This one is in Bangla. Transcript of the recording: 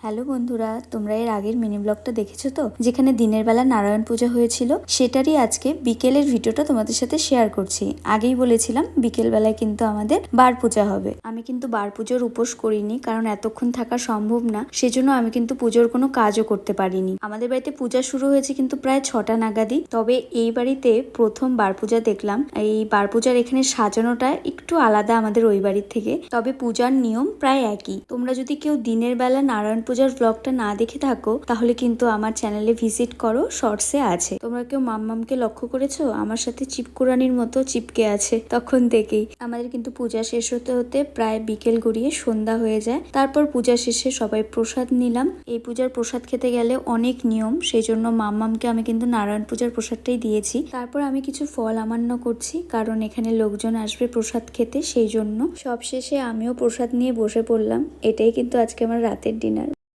হ্যালো বন্ধুরা, তোমরা এর আগের মিনি ব্লগটা দেখেছো তো, যেখানে দিনের বেলা নারায়ণ পূজা হয়েছিল। সেটারই আজকে বিকেলের ভিডিওটা তোমাদের সাথে শেয়ার করছি। আগেই বলেছিলাম বিকেল বেলায় কিন্তু আমাদের বার পূজা হবে। আমি কিন্তু বার পুজোর উপোস করিনি, কারণ এতক্ষণ থাকা সম্ভব না। সেজন্য আমি কিন্তু পুজোর কোনো কাজও করতে পারিনি। আমাদের বাড়িতে পূজা শুরু হয়েছে কিন্তু প্রায় 6টা নাগাদই। তবে এই বাড়িতে প্রথম বার পূজা দেখলাম। এই বার পূজার এখানে সাজানোটা একটু আলাদা আমাদের ওই বাড়ির থেকে, তবে পূজার নিয়ম প্রায় একই। তোমরা যদি কেউ দিনের বেলা নারায়ণ পূজার ব্লগটা না দেখে থাকো, তাহলে কিন্তু আমার চ্যানেলে ভিজিট করো, শর্টসে আছে। তোমরা কেউ মাম্মামকে লক্ষ্য করেছো? আমার সাথে চিপকুরানির মতো চিপকে আছে তখন থেকেই। আমাদের কিন্তু পূজা শেষ হতে হতে প্রায় বিকেল গড়িয়ে সন্ধ্যা হয়ে যায়। তারপর পূজা শেষে সবাই প্রসাদ নিলাম। এই পূজার প্রসাদ খেতে গেলে অনেক নিয়ম, সেই জন্য মাম্মামকে আমি কিন্তু নারায়ণ পূজার প্রসাদটাই দিয়েছি। তারপর আমি কিছু ফল আমান্য করছি, কারণ এখানে লোকজন আসবে প্রসাদ খেতে, সেই জন্য। সব শেষে আমিও প্রসাদ নিয়ে বসে পড়লাম। এটাই কিন্তু আজকে আমার রাতের ডিনার।